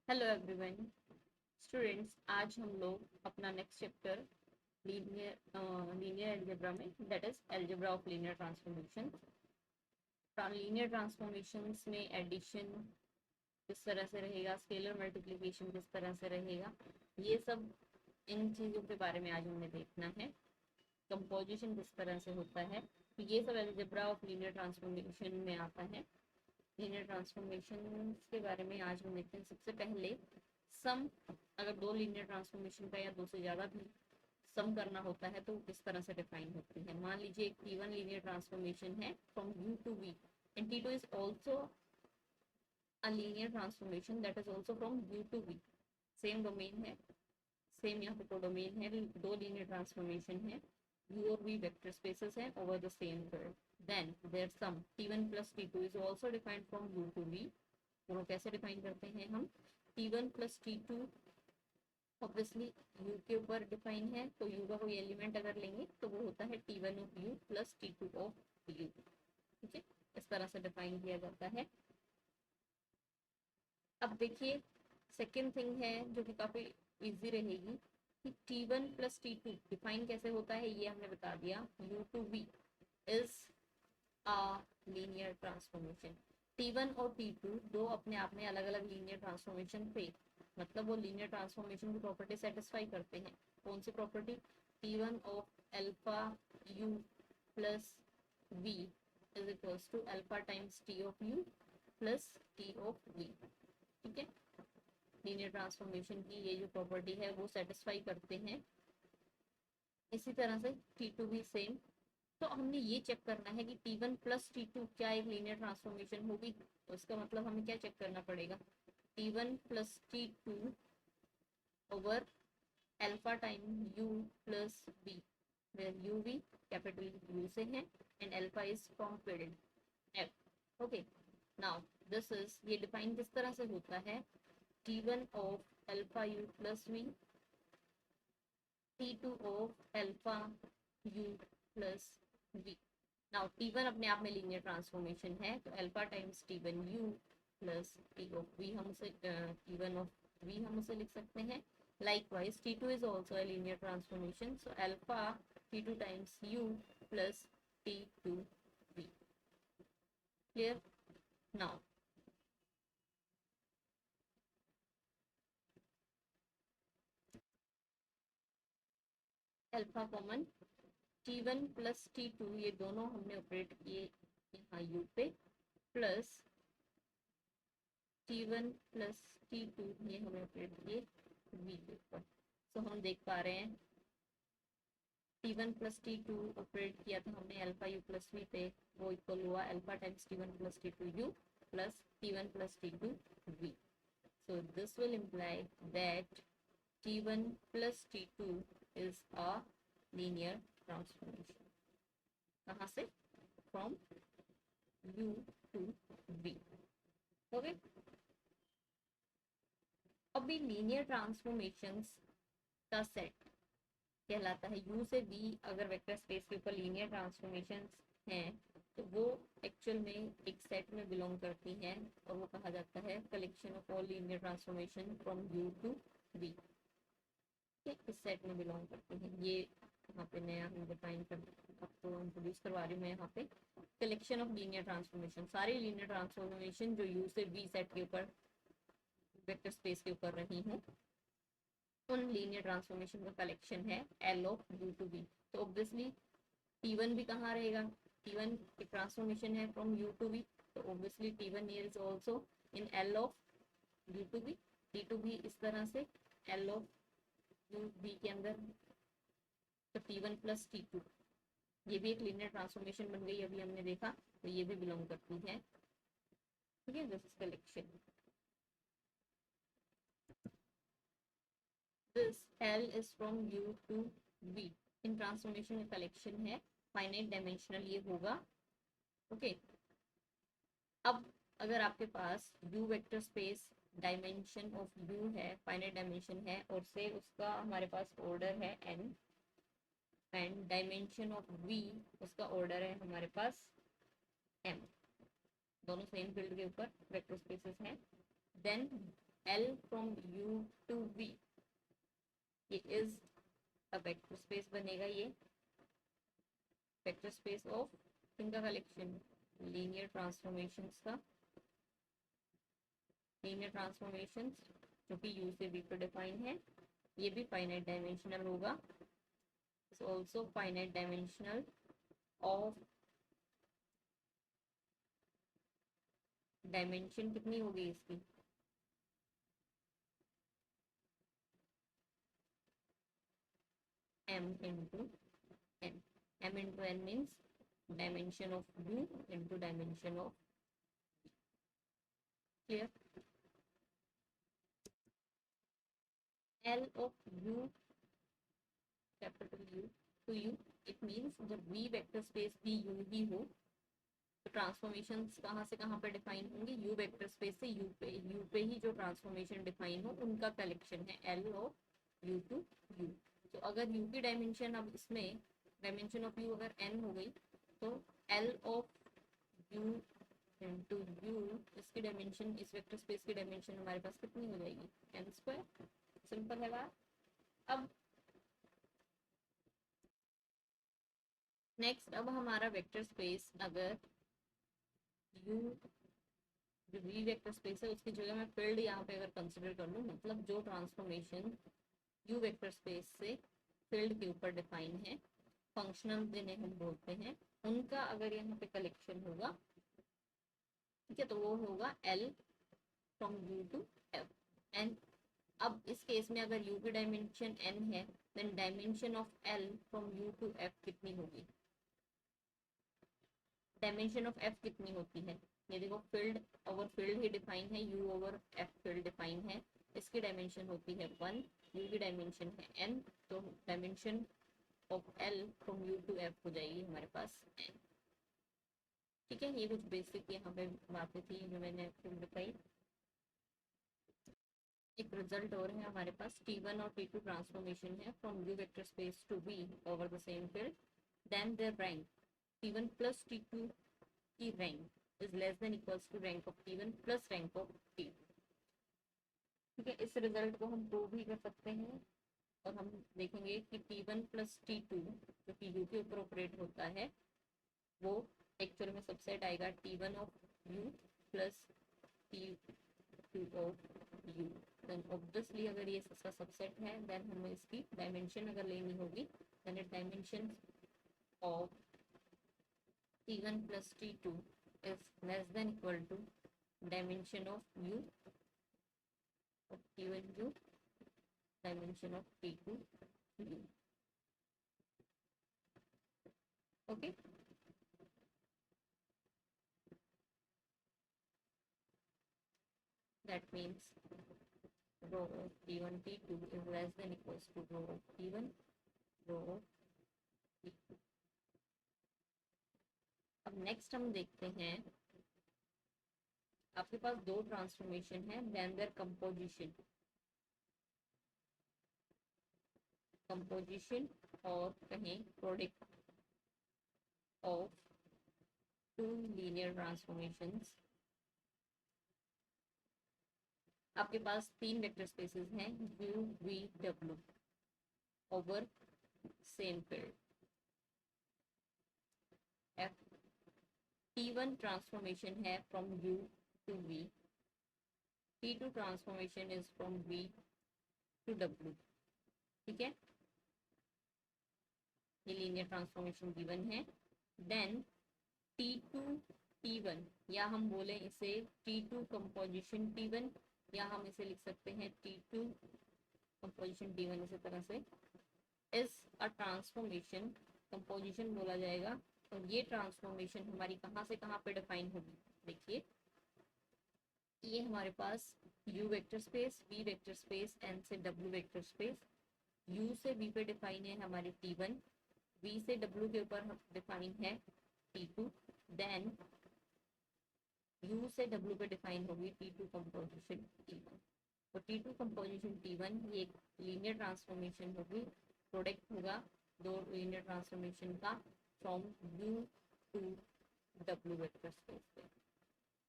Hello everyone students, आज हम लोग अपना नेक्स्ट चैप्टर लीनियर एल्जेब्रा में that is algebra of linear transformation. Linear transformations में एडिशन किस तरह से रहेगा, स्केलर मल्टीप्लिकेशन किस तरह से रहेगा, ये सब इन चीज़ों के बारे में आज हमने देखना है। कंपोजिशन किस तरह से होता है, तो ये सब एल्जेब्रा ऑफ लीनियर ट्रांसफॉर्मेशन में आता है। लीनियर ट्रांसफॉर्मेशन के बारे में आज हम देखते हैं। सबसे पहले सम, अगर दो लीनियर ट्रांसफॉर्मेशन का या दो से ज़्यादा भी सम करना होता है तो किस तरह से डिफाइन होती है। मान लीजिए एक T1 लीनियर ट्रांसफॉर्मेशन है from U to V and T2 is also a linear transformation that is also from U to V। Same domain है, सेम यहाँ पे कोडोमेन है, दो लीनियर ट्रांसफॉर्मेशन है, U और V वेक्टर स्पेसेस हैं over the same curve. Then their sum T1 plus T2 is also defined from U to V। दोनों कैसे डिफाइन करते हैं हम, T1 plus T2 obviously U के ऊपर डिफाइन है, तो U का कोई एलिमेंट अगर लेंगे तो वो होता है T1 of U plus T2 of U। ठीक है, इस तरह से डिफाइन किया जाता है। अब देखिए सेकेंड थिंग है जो कि काफ़ी इजी रहेगी कि T1 प्लस T2 डिफाइन कैसे होता है, ये हमने बता दिया। U to V is a linear transformation. T1 और T2 दो अपने आप में अलग अलग लीनियर ट्रांसफॉर्मेशन थे, मतलब वो लीनियर ट्रांसफॉर्मेशन की प्रॉपर्टी सेटिस्फाई करते हैं। कौन सी property, T1 of alpha U plus V is equals to alpha times T of U plus T of V। ठीक है, लीनियर ट्रांसफॉर्मेशन की ये जो प्रॉपर्टी है वो सेटिस्फाई करते हैं। इसी तरह से T2 भी सेम। तो हमने ये चेक करना है कि T1 प्लस T2 क्या एक लीनियर ट्रांसफॉर्मेशन होगी, तो इसका मतलब हमें क्या चेक करना पड़ेगा, T1 plus T2 over alpha time U plus V, where U V capital U से है and alpha is from period F। Okay, now this is, ये डिफाइन किस तरह से होता है, T1 of alpha U plus V, T2 of alpha U plus V। Now T1 अपने आप में लीनियर ट्रांसफॉर्मेशन है, तो alpha times T1 U plus T of V हम उसे T1 ऑफ V हम उसे लिख सकते हैं। Likewise T2 is also a linear transformation, so alpha T2 times U plus T2V। Clear? Now alpha common, T1 plus T2 ये दोनों हमने ऑपरेट किए यहाँ U पे, प्लस T1 प्लस T2 ये हमें ऑपरेट किए V के ऊपर। तो हम देख पा रहे हैं T1 प्लस T2 ऑपरेट किया था हमने अल्फा U प्लस V पे, वो इक्वल हुआ alpha times T1 plus T2 U plus T1 plus T2 V। So this will imply that T1 plus T2 is a linear transformation। कहाँ से, from U to V। Okay, अभी linear transformations का set कहलाता है U से V। अगर vector space के ऊपर लीनियर ट्रांसफॉर्मेशंस हैं तो वो एक्चुअल में एक सेट में बिलोंग करती हैं और वो कहा जाता है collection of all linear transformation from U to V। इस सेट में बिलोंग करते हैं। ये यहाँ पे नया हम डिफाइन कर, आपको इंट्रोड्यूस करवा रही हूँ मैं यहाँ पे। कलेक्शन ऑफ लीनियर ट्रांसफॉर्मेशन, सारी लीनियर ट्रांसफॉर्मेशन जो U से V सेट के ऊपर वेक्टर स्पेस के ऊपर रही हूँ, उन लीनियर ट्रांसफॉर्मेशन का कलेक्शन है L of U to V। तो ऑब्वियसली T1 भी कहाँ रहेगा, T1 एक ट्रांसफॉर्मेशन है फ्रॉम U to V, तो obviously T1 here is also in L of U to V। T2 भी इस तरह से L of U V के अंदर, तो T1 प्लस T2 ये भी एक लीनियर ट्रांसफॉर्मेशन बन गई, अभी हमने देखा, तो ये भी बिलोंग करती है। ठीक है, this is collection. This L is from U to V इन ट्रांसफॉर्मेशन का कलेक्शन है, फाइनाइट डायमेंशनल ये होगा। ओके, अब अगर आपके पास U vector space dimension of U है, फाइनाइट डायमेंशन है, और से उसका हमारे पास ऑर्डर है n, and dimension of V उसका ऑर्डर है हमारे पास m, दोनों सेम फील्ड के ऊपर वेक्टर स्पेसेस हैं, then L from U to V, ये इज अ वेक्टर स्पेस बनेगा। ये वेक्टर स्पेस ऑफ किनका कलेक्शन, लीनियर ट्रांसफॉर्मेशंस का, लीनियर ट्रांसफॉर्मेशंस जो कि U से V पर डिफाइन है। ये भी फाइनाइट डायमेंशनल होगा, is also finite dimensional of, dimension कितनी होगी इसकी, m into n, m into n means dimension of U into dimension of, clear? L of U, capital U to U, it means जब V vector space भी U ही हो तो transformations कहाँ से कहाँ पे डिफाइन होंगे, U वेक्टर स्पेस से U पे ही जो ट्रांसफॉर्मेशन डिफाइन हो उनका कलेक्शन है L of U to U। तो अगर U की डायमेंशन, अब इसमें डायमेंशन ऑफ U अगर n हो गई तो L of U into U, इसकी डायमेंशन, इस वेक्टर स्पेस की डायमेंशन हमारे पास कितनी हो जाएगी, n स्क्वायर। सिंपल है बात। अब नेक्स्ट, अब हमारा वेक्टर स्पेस अगर U, जो V वेक्टर स्पेस है उसकी जगह मैं फील्ड यहाँ पे अगर कंसिडर कर लूँ, मतलब जो ट्रांसफॉर्मेशन U वेक्टर स्पेस से फील्ड के ऊपर डिफाइन है, फंक्शनल जिन्हें हम बोलते हैं, उनका अगर यहाँ पे कलेक्शन होगा, ठीक है, तो वो होगा L from U to F। And अब इस केस में अगर U की डायमेंशन n है, then dimension of L from U to F कितनी होगी, डायमेंशन ऑफ F कितनी होती है, ये देखो फील्ड ओवर फील्ड ही डिफाइन है, U over F field define है, इसकी डायमेंशन होती है 1, U की डायमेंशन है n, तो dimension of L from U to F हो जाएगी हमारे पास n। ठीक है, ये कुछ बेसिक यहाँ पे बातें थी जो मैंने आपको बताई। एक रिजल्ट और है हमारे पास, T1 और T2 ट्रांसफॉर्मेशन है from U vector space to V over the same field, then their rank T1 plus T2 की rank is less than equals to rank of T1 plus rank of T2। ठीक है, इस result को हम prove भी कर सकते हैं और हम देखेंगे कि T1 प्लस T2 जो कि U के ऊपर ऑपरेट होता है, वो एक्चुअल में सबसेट आएगा T1 of U plus T2 of U। Then obviously अगर ये इसका सबसेट है, देन हमें इसकी डायमेंशन अगर लेनी होगी, then it dimension of T1 plus T2 is less than equal to dimension of U of T1 U, dimension of T2 U। Okay, that means rho of T1 T2 is less than equals to rho of T1 rho of T2। अब next हम देखते हैं, आपके पास दो transformation है, then their composition, composition और कहें product of two linear transformations. आपके पास तीन वेक्टर स्पेसेस हैं U V W over same field. F T1 transformation है from U to V, T2 transformation is from V to W। ठीक है, ये लीनियर ट्रांसफॉर्मेशन गिवन है। देन T2 T1, या हम बोले इसे T2 कंपोजिशन T1, या हम इसे लिख सकते हैं T2 कंपोजिशन T1, इसी तरह से इज अ ट्रांसफॉर्मेशन, कंपोजिशन बोला जाएगा। और ये ट्रांसफॉर्मेशन हमारी कहाँ से कहाँ पे डिफाइन होगी, देखिए ये हमारे पास U vector space, V vector space, N से W वेक्टर स्पेस, U से V पे डिफाइन है हमारी T1, V से W के ऊपर डिफाइन है T2, देन U से W पे डिफाइन होगी T2 कंपोजिशन T1। तो T2 कंपोजिशन T1 ये एक लीनियर ट्रांसफॉर्मेशन होगी, प्रोडक्ट होगा दो लीनियर ट्रांसफॉर्मेशन का from U to W vector space पे।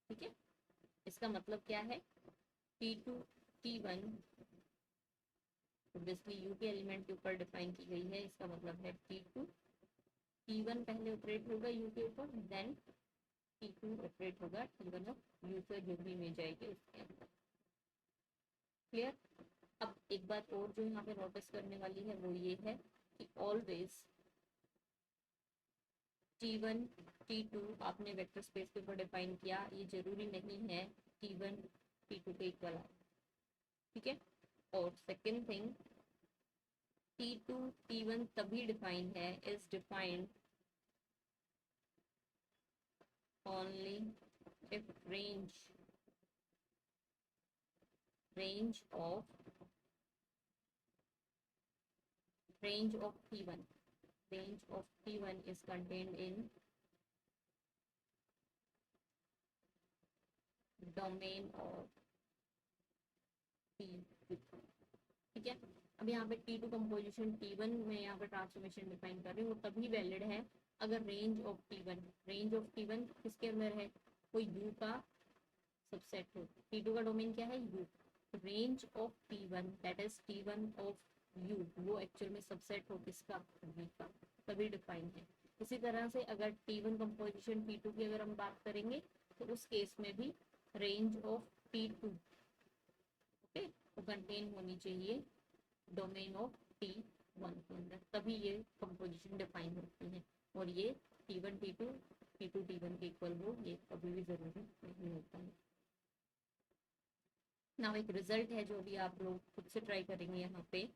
ठीक है, इसका मतलब क्या है, T2 T1 ऑब्वियसली यू के एलिमेंट के ऊपर डिफाइन की गई है, इसका मतलब है T2, T1 पहले ऑपरेट होगा यू के ऊपर, देन T2 ऑपरेट होगा T1 ऑफ यू से जो भी इमेज आएगी उसके अंदर। क्लियर। अब एक बात और जो यहाँ पे नोटिस करने वाली है वो ये है कि ऑलवेज T1 T2 आपने वेक्टर स्पेस के ऊपर डिफाइन किया, ये जरूरी नहीं है T1 T2 के इक्वल आए, ठीक है। और सेकेंड थिंग, T2 T1 तभी डिफाइन है, is defined only if range of T1 is contained in domain of T2, ठीक है। अब यहाँ पे T2 कंपोजिशन T1 में यहाँ पे ट्रांसफॉर्मेशन डिफाइन कर रही हूँ, वो तभी वैलिड है अगर रेंज ऑफ T1 किसके अंदर है, कोई U का सबसेट हो। T2 का डोमेन क्या है, U। Range of T1 that is T1 of U, वो एक्चुअल में सबसेट हो किसका, V का, तभी डिफाइन है। इसी तरह से अगर T1 कंपोजिशन T2 की अगर हम बात करेंगे तो उस केस में भी रेंज ऑफ T2 ओके वो कंटेन होनी चाहिए डोमेन ऑफ T1 के अंदर, तभी ये कंपोजिशन डिफाइन होती है। और ये T1 T2 T2 T1 के इक्वल हो, ये कभी भी जरूरी नहीं होता है। नाउ एक रिजल्ट है जो भी आप लोग खुद से ट्राई करेंगे यहाँ पे,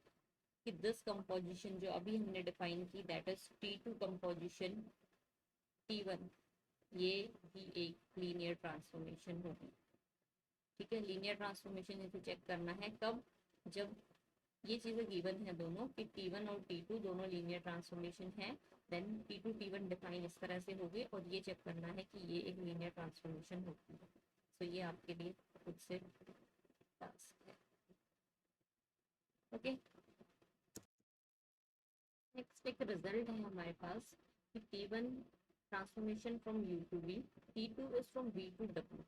कि दिस कंपोजिशन जो अभी हमने डिफाइन की that is T2 composition T1, ये भी एक लीनियर ट्रांसफॉर्मेशन होगी, ठीक है। लीनियर ट्रांसफॉर्मेशन इसे चेक करना है कब, जब ये चीज़ें गिवन है दोनों कि T1 और T2 दोनों लीनियर ट्रांसफॉर्मेशन है, देन T2 T1 डिफाइन इस तरह से होगी, और ये चेक करना है कि ये एक लीनियर ट्रांसफॉर्मेशन होती है। तो ये आपके लिए खुद से टास्क है, ओके। नेक्स्ट एक रिजल्ट है हमारे पास कि T1 transformation from U to V, T2 is from V to W,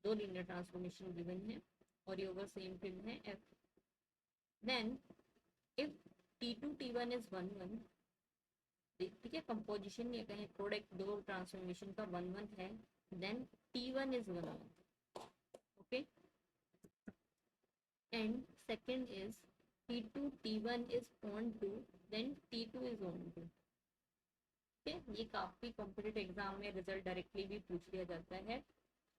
दो लीनियर ट्रांसफॉर्मेशन गिवन है और ये ओवर सेम फील्ड है F। Then if T2 T1 is 1 1, ठीक है, कंपोजिशन ये कहें प्रोडक्ट दो ट्रांसफॉर्मेशन का 1 1 है, then T1 is 1 1, okay. And second is T2 T1 is on to, then T2 is on to, ठीक है। ये काफी कॉम्पिटिटिव एग्जाम में रिजल्ट डायरेक्टली भी पूछ लिया जाता है,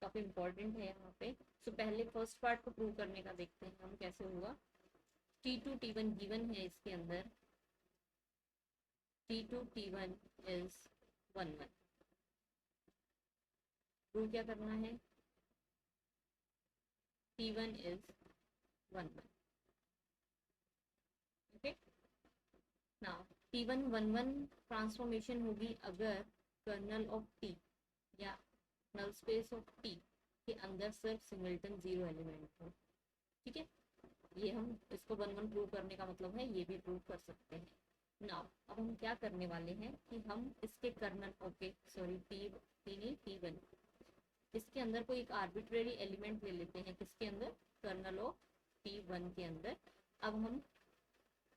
काफी इंपॉर्टेंट है यहाँ पे। तो पहले फर्स्ट पार्ट को प्रूव करने का देखते हैं हम कैसे हुआ। T2 T1 गिवन है, इसके अंदर T2 T1 is 1 1, प्रूव क्या करना है, T1 is 1 1, okay. Now T1 1 1 transformation होगी अगर कर्नल ऑफ T या नल स्पेस ऑफ T के अंदर सिर्फ सिंगलटन जीरो एलिमेंट हो, ठीक है। ये हम इसको 1 1 प्रूव करने का मतलब है, ये भी प्रूव कर सकते हैं। नाउ अब हम क्या करने वाले हैं कि हम इसके कर्नल, ओके सॉरी T1, इसके अंदर कोई एक आर्बिट्रेरी एलिमेंट ले लेते हैं, किसके अंदर, कर्नल ऑफ T1 के अंदर। अब हम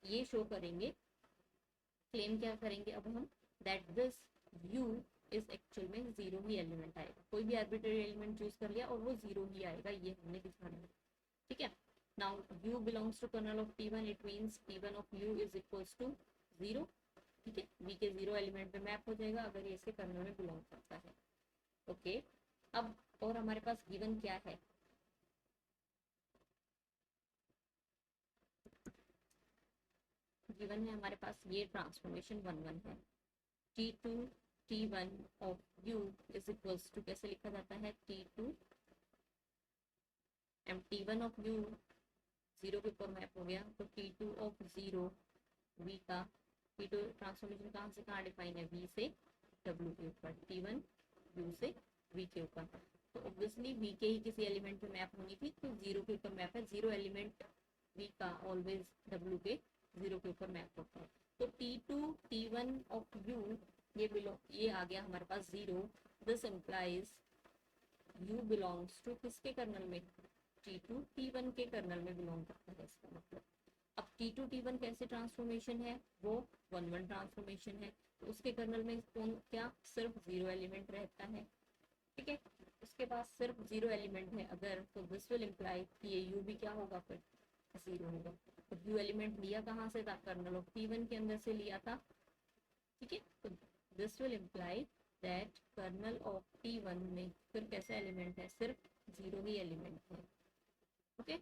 ये शो करेंगे, क्लेम क्या करेंगे अब हम, that this U is actual में जीरो ही एलिमेंट आएगा, कोई भी आर्बिट्रेरी एलिमेंट चूज कर लिया और वो जीरो ही आएगा, ये हमने दिखाना है, ठीक है। Now U belongs to kernel of T1, it means T1 of U is equals to 0, ठीक है। V के जीरो एलिमेंट पे मैप हो जाएगा अगर ये इसके कर्नल में बिलोंग करता है, ओके। अब और हमारे पास गिवन क्या है, गिवन है हमारे पास ये ट्रांसफॉर्मेशन 1 1 है, T2 T1 of U is equals to, कैसे लिखा जाता है, T2 and T1 of U zero के ऊपर मैप हो गया, तो T2 ऑफ 0 V का, T2 ट्रांसफॉर्मेशन कहाँ से कहाँ डिफाइन है, V से W के ऊपर, T1 U से V के ऊपर, तो ऑब्वियसली V के ही किसी एलिमेंट पे मैप होनी थी, तो जीरो के ऊपर मैप है, जीरो एलिमेंट V का ऑलवेज W के जीरो के ऊपर मैप होता है। तो T2 T1 ऑफ U ये आ गया हमारे पास zero, this implies U belongs to किसके कर्नल में, T2 T1 के कर्नल में बिलोंग करता है, इसका मतलब। अब T2 T1 कैसे ट्रांसफॉर्मेशन है, वो 1-1 ट्रांसफॉर्मेशन है, तो उसके कर्नल में कौन क्या सिर्फ 0 एलिमेंट रहता है, ठीक है। उसके पास सिर्फ 0 एलिमेंट है अगर, तो दिस विल इम्प्लाई कि ये U भी क्या होगा, फिर 0 होगा। तो U एलिमेंट लिया कहाँ से था, कर्नल ऑफ T1 के अंदर से लिया था, ठीक है। तो this will imply that kernel of T1 में फिर कैसा एलिमेंट है, सिर्फ 0 ही एलिमेंट है, ओके।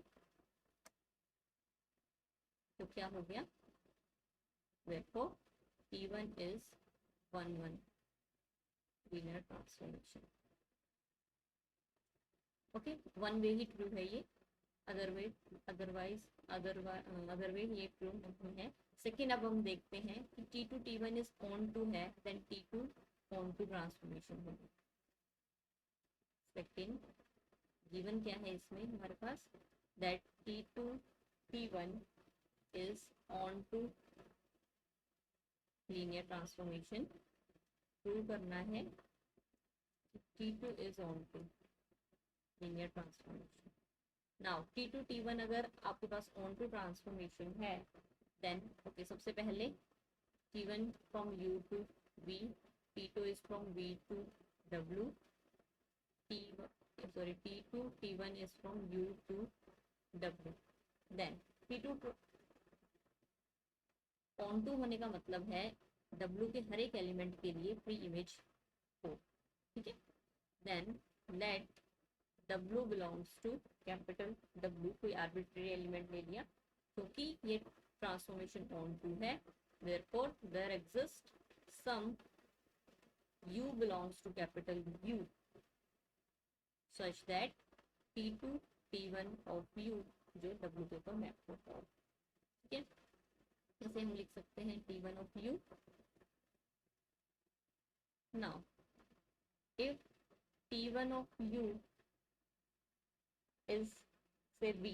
तो क्या हो गया, therefore T1 is 1-1 linear transformation, okay. One way he true है ये, अदर वे ये ट्रू नहीं है। सेकेंड, अब हम देखते हैं कि T2 T1 is onto है, then T2 onto transformation होगी। सेकेंड गिवन क्या है इसमें हमारे पास, that T2 T1 is onto linear transformation. Prove करना है T2 is onto linear transformation. Now T2 T1 अगर आपके पास ऑन टू ट्रांसफॉर्मेशन है, देन ओके, सबसे पहले T1 from U to V, T2 is from V to W, T2 T1 is from U to W, then T2 onto होने का मतलब है W के हर एक एलिमेंट के लिए प्री इमेज हो, ठीक है। Then let W belongs to capital W, कोई आर्बिट्रेरी एलिमेंट ले लिया, क्योंकि ये ट्रांसफॉर्मेशन ऑन टू है, therefore there exists some U belongs to capital U such that T2 T1 of U जो W के ऊपर मैप होता है, ठीक है। जैसे हम लिख सकते हैं T1 of U। now if T1 of U is say V,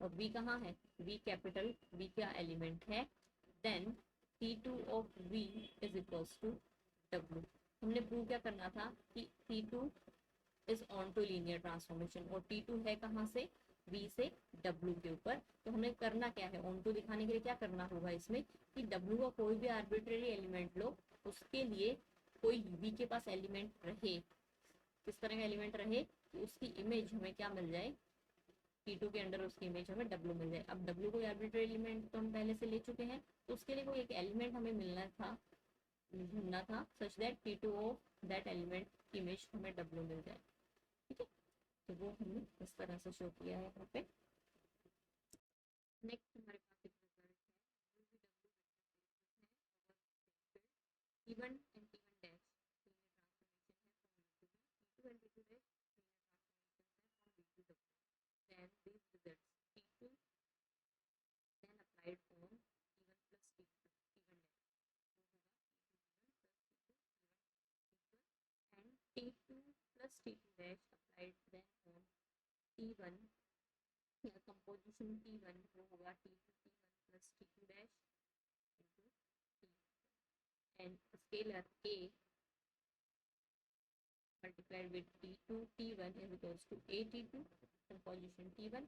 और V कहाँ है, V कैपिटल V क्या एलिमेंट है, then T2 of V is equals to W। हमने प्रूव क्या करना था कि T2 is onto linear transformation, और T2 है कहाँ से, V से W के ऊपर। तो हमें करना क्या है, ऑन टू दिखाने के लिए क्या करना होगा इसमें, कि W का कोई भी आर्बिट्रेरी एलिमेंट लो, उसके लिए कोई V के पास एलिमेंट रहे, किस तरह का एलिमेंट रहे, उसकी इमेज हमें क्या मिल जाए, T2 के अंडर उसकी इमेज हमें W मिल जाए। अब W कोई आर्बिट्रेरी एलिमेंट तो हम पहले से ले चुके हैं, तो उसके लिए कोई एक एलिमेंट हमें मिलना था, ढूंढना था, such that T2 of that element की इमेज हमें W मिल जाए, ठीक है। तो वो हमने इस तरह से शो किया है यहाँ पे। नेक्स्ट हमारे पास एक रिजल्ट है, T1 and T1 dash T2 and T2 dash then these results T2 then applied on T1 plus T1 dash and T2 plus T2 dash applied then on T1, composition T1 वो होगा T2 T1 plus T2 dash into T and scalar A multiplied with T2 T1 is equals to A T2 composition T1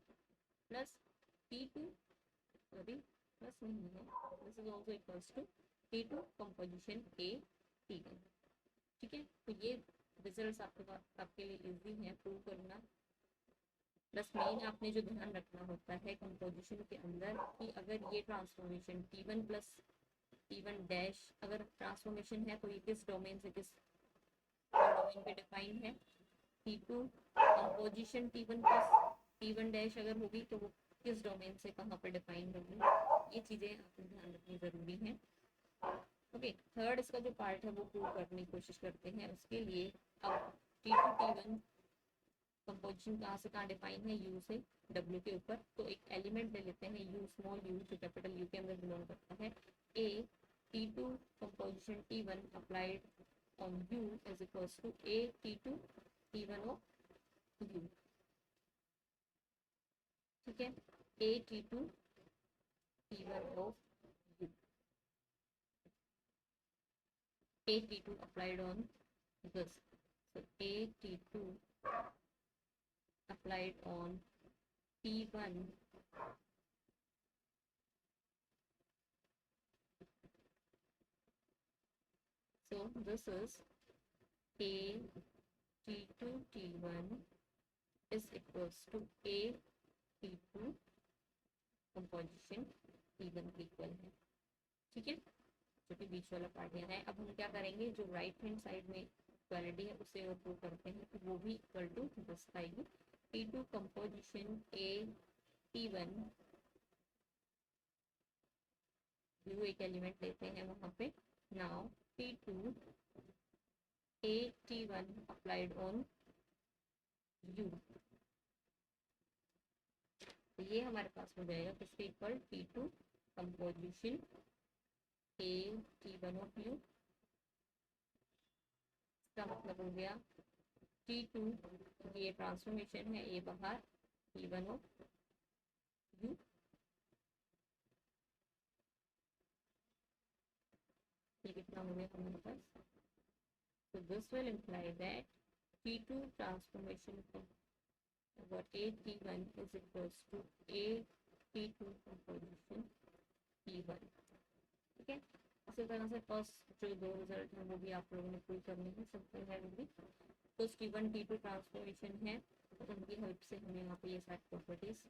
plus T2 sorry plus नहीं है, this is also equals to T2 composition A T1, ठीक है। तो ये results आपके लिए easy है prove करना। प्लस मेन आपने जो ध्यान रखना होता है कंपोजिशन के अंदर, कि अगर ये transformation T1 plus T1 dash अगर ट्रांसफॉर्मेशन है, तो ये किस डोमेन से किस डोमेन पे डिफाइन है, T2 composition T1 plus T1 dash अगर होगी तो वो किस डोमेन से कहाँ पर डिफाइन होगी, ये चीज़ें आपको ध्यान रखनी ज़रूरी है, ओके। थर्ड इसका जो पार्ट है वो प्रूव करने की कोशिश करते हैं। उसके लिए अब T2 T1 कंपोजिशन कहाँ से कहाँ डिफाइन है, U से W के ऊपर, तो एक एलिमेंट ले लेते हैं U स्मॉल u जो कैपिटल U के अंदर बिलोंग करता है। A T2 composition T1 applied on U is equals to A T2 T1 of U, ठीक है। A T2 T1 of U, A T2 applied on this, so A T2 applied on T1 so this is A T2 T1 is equals to A T2 composition T1 के equal है। ठीक है, जो कि बीच वाला part यहाँ है। अब हम क्या करेंगे, जो राइट हैंड साइड में इक्वालिटी है उसे और प्रूव करते हैं, तो वो भी इक्वल टू दिस आएगी T2 composition A T1 blue एक एलिमेंट लेते हैं वहां पे। Now T2 A T1 applied on U, तो ये हमारे पास हो जाएगा किसके equal, T2 composition A T1 of U। इसका मतलब हो गया T2 ये ट्रांसफॉर्मेशन है, A बाहर T1 ऑफ U। ये कितना हो गया हमारे पास, so this will imply that T2 transformation over A T1 is equals to A T2 composition T1। ठीक है, इसी तरह से फर्स्ट जो दो रिजल्ट हैं वो भी आप लोगों ने प्रूव करने हैं, सिंपल है वो भी। तो T1 T2 ट्रांसफॉर्मेशन है, तो उनकी हेल्प से हम यहाँ पे ये सारी प्रॉपर्टीज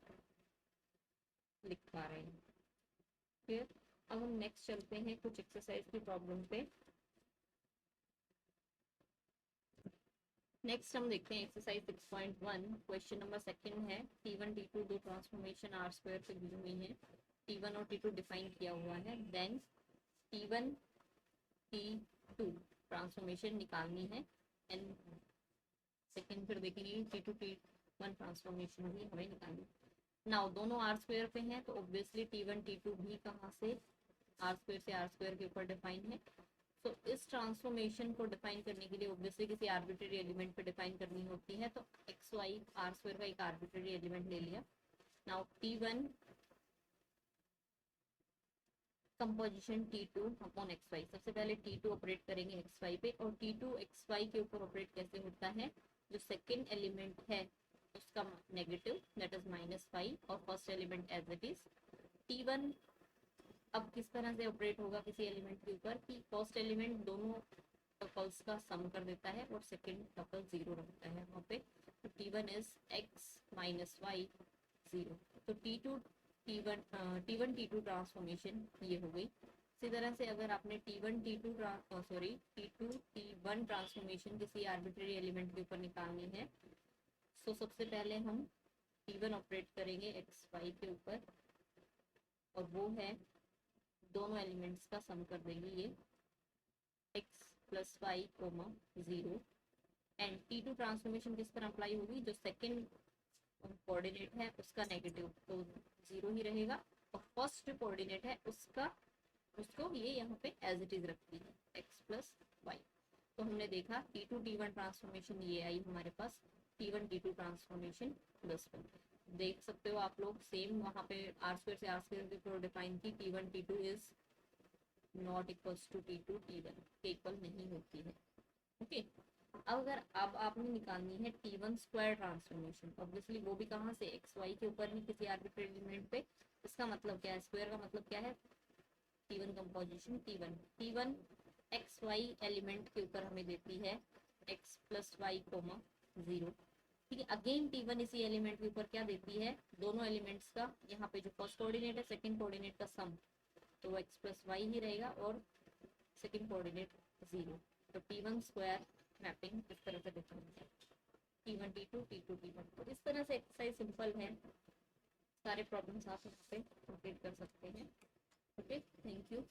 लिख पा रहे हैं। फिर अब हम नेक्स्ट चलते हैं कुछ एक्सरसाइज की प्रॉब्लम पे। नेक्स्ट हम देखते हैं एक्सरसाइज 6.1, क्वेश्चन नंबर सेकंड है। T1 T2 दो ट्रांसफॉर्मेशन R स्क्वायर से दी हुई है, T1 और T2 डिफाइन किया हुआ है। देन T1 T2 ट्रांसफॉर्मेशन निकालनी है एंड सेकंड फिर देखेंगे T2 T1 ट्रांसफॉर्मेशन भी हमें निकालनी है। नाउ दोनों R स्क्वायर पे हैं, तो ऑब्वियसली T1 T2 भी कहाँ से R स्क्वायर से R स्क्वायर के ऊपर डिफाइन है। तो इस ट्रांसफॉर्मेशन को डिफाइन करने के लिए ऑब्वियसली किसी आर्बिट्रेरी एलिमेंट पे डिफाइन करनी होती है, तो एक्स वाई आर स्क्वायर का एक आर्बिट्रेरी एलिमेंट ले लिया। Now T1 composition T2 upon X Y, सबसे पहले T2 ऑपरेट करेंगे एक्स वाई पे, और T2 एक्स वाई के ऊपर ऑपरेट कैसे होता है, जो सेकेंड एलिमेंट है उसका नेगेटिव दैट इज -5 और first element as it is. T1 अब किस तरह से ऑपरेट होगा किसी एलिमेंट के ऊपर कि फर्स्ट एलिमेंट दोनों टपल्स का सम कर देता है और सेकंड टपल 0 रखता है वहाँ पे। तो T1 is x minus Y 0। तो T1 T2 ट्रांसफॉर्मेशन ये हो गई। इसी तरह से अगर आपने T1 T1 ट्रांसफॉर्मेशन किसी आर्बिट्रेरी एलिमेंट के ऊपर निकालनी है, तो सबसे पहले हम T1 ऑपरेट करेंगे एक्स वाई के ऊपर, और वो है दोनों एलिमेंट्स का सम कर देंगे ये x plus y comma 0। And T2 transformation किस तरह अप्लाई होगी, जो सेकंड कोऑर्डिनेट है उसका नेगेटिव तो 0 ही रहेगा, और फर्स्ट जो कोऑर्डिनेट है उसको ये यहाँ पे एज इट इज रखती है x प्लस वाई। तो हमने देखा T2 T1 ट्रांसफॉर्मेशन ये आई हमारे पास, T1 T2 ट्रांसफॉर्मेशन प्लस 1। देख सकते हो आप लोग सेम वहाँ पे आर स्क्वायर से आर स्क्वायर के ऊपर डिफाइन की T1 T2 is not equals to T2 T1 के इक्वल नहीं होती है। ओके, अब आपने निकालनी है T1 स्क्वायर ट्रांसफॉर्मेशन, ऑब्वियसली वो भी कहाँ से, एक्स वाई के ऊपर ही किसी आर्बिट्रेरी एलिमेंट पे। इसका मतलब क्या है, स्क्वायर का मतलब क्या है, T1 composition T1 x Y element के ऊपर हमें देती है x प्लस वाई कोमा 0। ठीक है, अगेन T1 इसी एलिमेंट के ऊपर क्या देती है, दोनों एलिमेंट्स का यहाँ पे जो फर्स्ट कोऑर्डिनेट है सेकंड कोऑर्डिनेट का सम, तो वो x प्लस वाई ही रहेगा और सेकंड कोऑर्डिनेट 0। तो T1 स्क्वायर मैपिंग इस तरह से डिफाइन है, T1 T2 T2 T1। तो इस तरह से एक्सरसाइज सिंपल है, सारे प्रॉब्लम्स आप यहाँ पे कंप्लीट कर सकते हैं। Okay, thank you.